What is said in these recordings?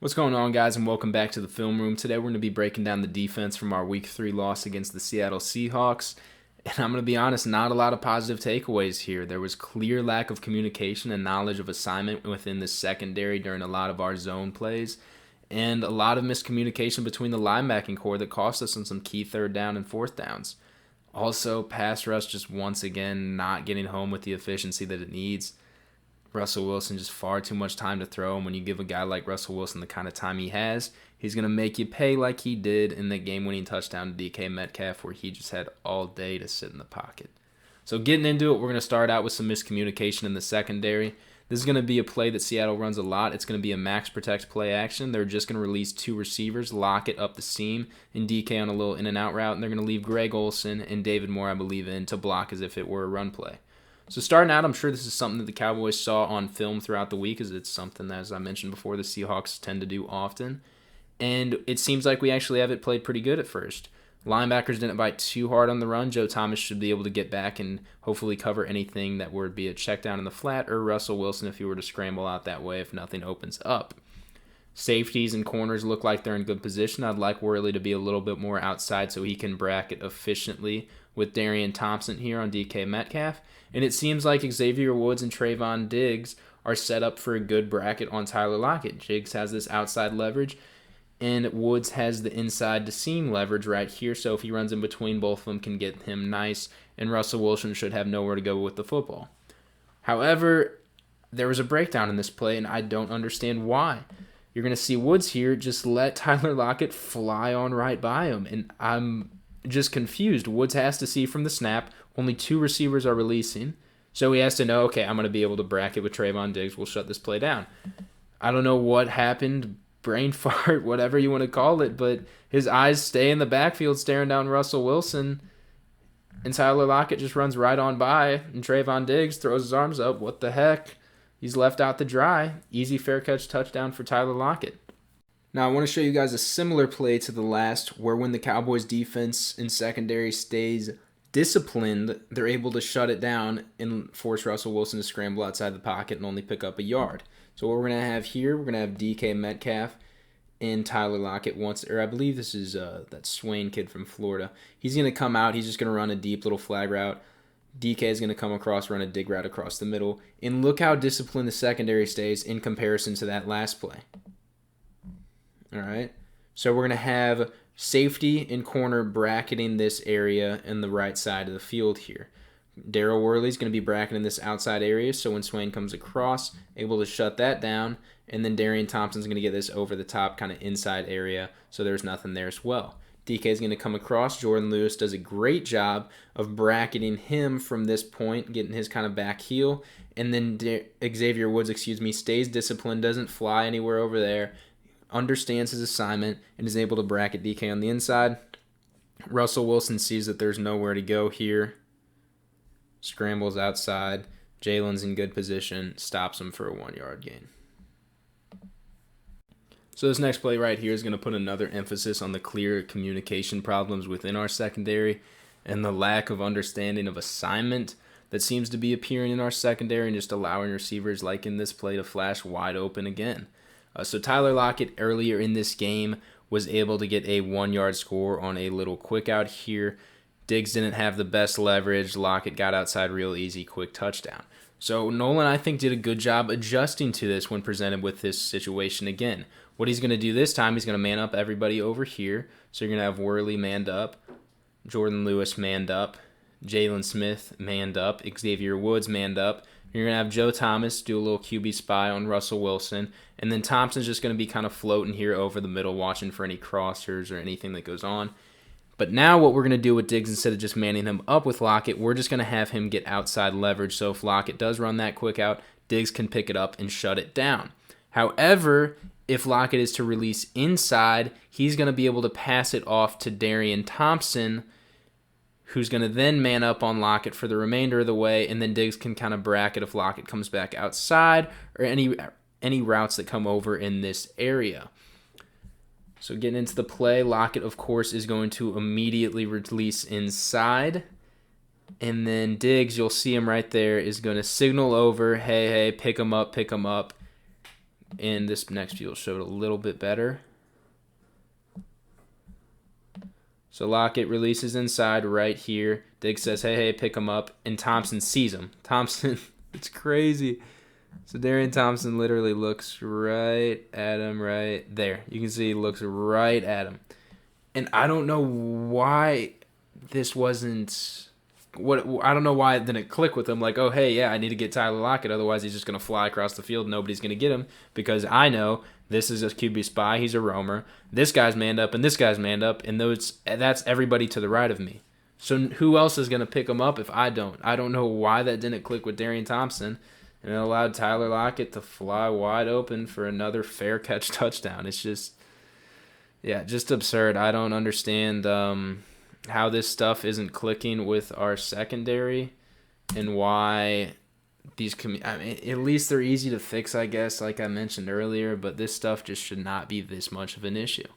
What's going on, guys, and welcome back to the film room. Today we're going to be breaking down the defense from our Week 3 loss against the Seattle Seahawks. And I'm going to be honest, not a lot of positive takeaways here. There was clear lack of communication and knowledge of assignment within the secondary during a lot of our zone plays, and a lot of miscommunication between the linebacking core that cost us on some key third down and fourth downs. Also, pass rush just once again not getting home with the efficiency that it needs. Russell Wilson just far too much time to throw, and when you give a guy like Russell Wilson the kind of time he has, he's going to make you pay like he did in the game-winning touchdown to DK Metcalf, where he just had all day to sit in the pocket. So getting into it, we're going to start out with some miscommunication in the secondary. This is going to be a play that Seattle runs a lot. It's going to be a max protect play action. They're just going to release two receivers, Lockett up the seam, and DK on a little in-and-out route, and they're going to leave Greg Olsen and David Moore, I believe, in to block as if it were a run play. So starting out, I'm sure this is something that the Cowboys saw on film throughout the week, as it's something that, as I mentioned before, the Seahawks tend to do often. And it seems like we actually have it played pretty good at first. Linebackers didn't bite too hard on the run. Joe Thomas should be able to get back and hopefully cover anything that would be a check down in the flat, or Russell Wilson if he were to scramble out that way if nothing opens up. Safeties and corners look like they're in good position. I'd like Worley to be a little bit more outside so he can bracket efficiently with Darian Thompson here on DK Metcalf. And it seems like Xavier Woods and Trayvon Diggs are set up for a good bracket on Tyler Lockett. Diggs has this outside leverage, and Woods has the inside to seam leverage right here. So if he runs in between, both of them can get him nice, and Russell Wilson should have nowhere to go with the football. However, there was a breakdown in this play, and I don't understand why. You're going to see Woods here just let Tyler Lockett fly on right by him, and I'm just confused. Woods has to see from the snap. Only two receivers are releasing. So he has to know, okay, I'm going to be able to bracket with Trayvon Diggs. We'll shut this play down. I don't know what happened, brain fart, whatever you want to call it, but his eyes stay in the backfield staring down Russell Wilson, and Tyler Lockett just runs right on by, and Trayvon Diggs throws his arms up. What the heck? He's left out to dry. Easy fair catch touchdown for Tyler Lockett. Now, I want to show you guys a similar play to the last, where when the Cowboys defense and secondary stays disciplined, they're able to shut it down and force Russell Wilson to scramble outside the pocket and only pick up a yard. So what we're going to have here, we're going to have DK Metcalf and Tyler Lockett I believe this is that Swain kid from Florida. He's going to come out. He's just going to run a deep little flag route. DK is going to come across, run a dig route across the middle. And look how disciplined the secondary stays in comparison to that last play. All right. So we're going to have safety and corner bracketing this area in the right side of the field here. Daryl Worley's going to be bracketing this outside area, so when Swain comes across, able to shut that down, and then Darian Thompson's going to get this over the top kind of inside area, so there's nothing there as well. DK is going to come across. Jordan Lewis does a great job of bracketing him from this point, getting his kind of back heel, and then Xavier Woods, stays disciplined, doesn't fly anywhere over there, understands his assignment, and is able to bracket DK on the inside. Russell Wilson sees that there's nowhere to go here, scrambles outside. Jalen's in good position, stops him for a 1-yard gain. So this next play right here is going to put another emphasis on the clear communication problems within our secondary and the lack of understanding of assignment that seems to be appearing in our secondary, and just allowing receivers like in this play to flash wide open again. So Tyler Lockett earlier in this game was able to get a 1-yard score on a little quick out here. Diggs didn't have the best leverage. Lockett got outside real easy, quick touchdown. So Nolan, I think, did a good job adjusting to this when presented with this situation again. What he's going to do this time, he's going to man up everybody over here. So you're going to have Worley manned up, Jordan Lewis manned up, Jalen Smith manned up, Xavier Woods manned up. You're going to have Joe Thomas do a little QB spy on Russell Wilson, and then Thompson's just going to be kind of floating here over the middle, watching for any crossers or anything that goes on. But now what we're going to do with Diggs, instead of just manning him up with Lockett, we're just going to have him get outside leverage. So if Lockett does run that quick out, Diggs can pick it up and shut it down. However, if Lockett is to release inside, he's going to be able to pass it off to Darian Thompson, who's going to then man up on Lockett for the remainder of the way, and then Diggs can kind of bracket if Lockett comes back outside, or any routes that come over in this area. So getting into the play, Lockett, of course, is going to immediately release inside. And then Diggs, you'll see him right there, is going to signal over, hey, pick him up. And this next view will show it a little bit better. So Lockett releases inside right here. Diggs says, hey, pick him up. And Thompson sees him. Thompson, it's crazy. So Darian Thompson literally looks right at him right there. You can see he looks right at him. And I don't know why this wasn't... I don't know why it didn't click with him. Like, oh, hey, yeah, I need to get Tyler Lockett. Otherwise, he's just going to fly across the field. Nobody's going to get him because I know this is a QB spy. He's a roamer. This guy's manned up and this guy's manned up. And that's everybody to the right of me. So who else is going to pick him up if I don't? I don't know why that didn't click with Darian Thompson. And it allowed Tyler Lockett to fly wide open for another fair catch touchdown. It's just, yeah, just absurd. I don't understand how this stuff isn't clicking with our secondary and why these at least they're easy to fix, I guess, like I mentioned earlier, but this stuff just should not be this much of an issue.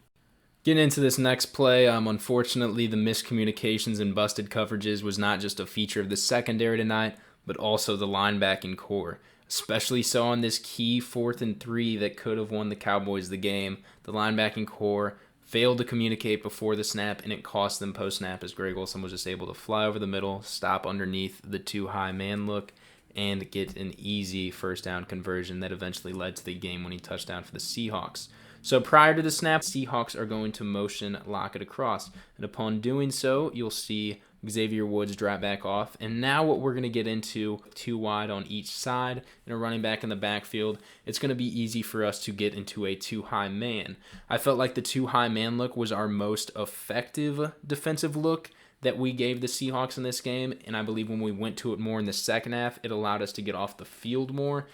Getting into this next play, unfortunately, the miscommunications and busted coverages was not just a feature of the secondary tonight, but also the linebacking core, especially so on this key 4th and 3 that could have won the Cowboys the game. The linebacking core failed to communicate before the snap, and it cost them post-snap as Greg Olsen was just able to fly over the middle, stop underneath the too-high man look, and get an easy first-down conversion that eventually led to the game-winning touchdown for the Seahawks. So prior to the snap, Seahawks are going to motion Lockett across, and upon doing so, you'll see Xavier Woods drop back off. And now what we're going to get into, 2 wide on each side and a running back in the backfield, it's going to be easy for us to get into a too-high man. I felt like the too-high man look was our most effective defensive look that we gave the Seahawks in this game, and I believe when we went to it more in the second half, it allowed us to get off the field more.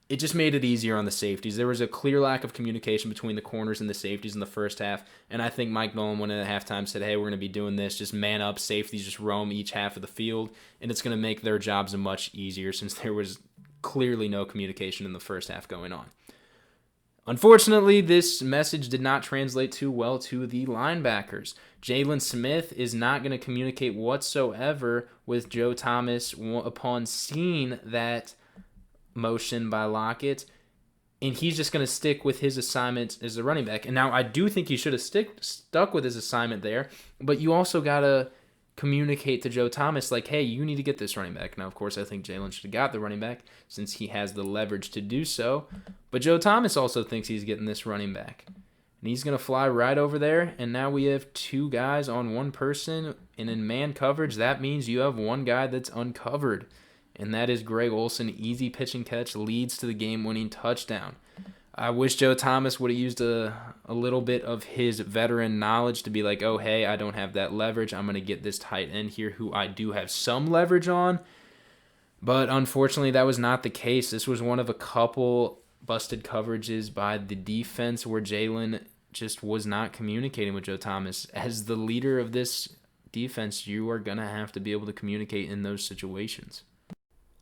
It just made it easier on the safeties. There was a clear lack of communication between the corners and the safeties in the first half, and I think Mike Nolan went in at halftime said, hey, we're going to be doing this, just man up, safeties just roam each half of the field, and it's going to make their jobs much easier since there was clearly no communication in the first half going on. Unfortunately, this message did not translate too well to the linebackers. Jalen Smith is not going to communicate whatsoever with Joe Thomas upon seeing that motion by Lockett, and he's just going to stick with his assignment as a running back. And now I do think he should have stuck with his assignment there, but you also got to communicate to Joe Thomas, like, hey, you need to get this running back. Now, of course, I think Jalen should have got the running back since he has the leverage to do so, but Joe Thomas also thinks he's getting this running back. And he's going to fly right over there, and now we have 2 guys on one person, and in man coverage, that means you have one guy that's uncovered. And that is Greg Olsen. Easy pitch and catch leads to the game-winning touchdown. I wish Joe Thomas would have used a little bit of his veteran knowledge to be like, oh, hey, I don't have that leverage. I'm going to get this tight end here who I do have some leverage on. But unfortunately, that was not the case. This was one of a couple busted coverages by the defense where Jalen just was not communicating with Joe Thomas. As the leader of this defense, you are going to have to be able to communicate in those situations.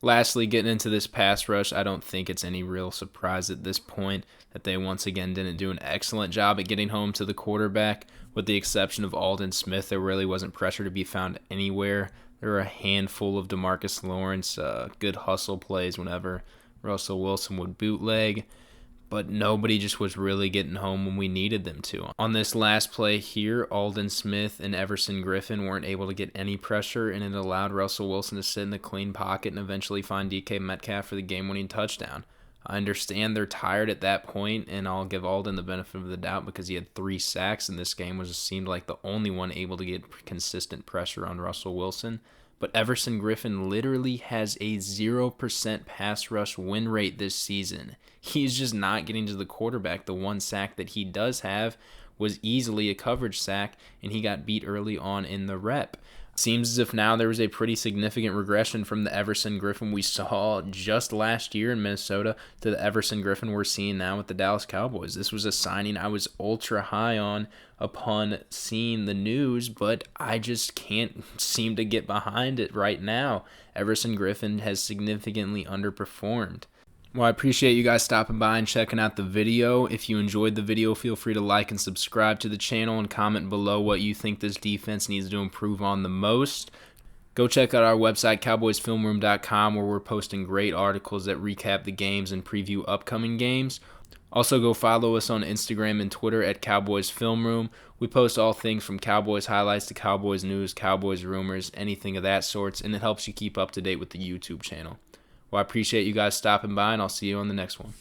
Lastly, getting into this pass rush, I don't think it's any real surprise at this point that they once again didn't do an excellent job at getting home to the quarterback. With the exception of Aldon Smith, there really wasn't pressure to be found anywhere. There were a handful of DeMarcus Lawrence good hustle plays whenever Russell Wilson would bootleg, but nobody just was really getting home when we needed them to. On this last play here, Aldon Smith and Everson Griffin weren't able to get any pressure, and it allowed Russell Wilson to sit in the clean pocket and eventually find DK Metcalf for the game-winning touchdown. I understand they're tired at that point, and I'll give Aldon the benefit of the doubt because he had 3 sacks in this game, seemed like the only one able to get consistent pressure on Russell Wilson. But Everson Griffin literally has a 0% pass rush win rate this season. He's just not getting to the quarterback. The 1 sack that he does have was easily a coverage sack, and he got beat early on in the rep. Seems as if now there was a pretty significant regression from the Everson Griffin we saw just last year in Minnesota to the Everson Griffin we're seeing now with the Dallas Cowboys. This was a signing I was ultra high on upon seeing the news, but I just can't seem to get behind it right now. Everson Griffin has significantly underperformed. Well, I appreciate you guys stopping by and checking out the video. If you enjoyed the video, feel free to like and subscribe to the channel and comment below what you think this defense needs to improve on the most. Go check out our website, cowboysfilmroom.com, where we're posting great articles that recap the games and preview upcoming games. Also, go follow us on Instagram and Twitter at Cowboys Film Room. We post all things from Cowboys highlights to Cowboys news, Cowboys rumors, anything of that sorts, and it helps you keep up to date with the YouTube channel. Well, I appreciate you guys stopping by, and I'll see you on the next one.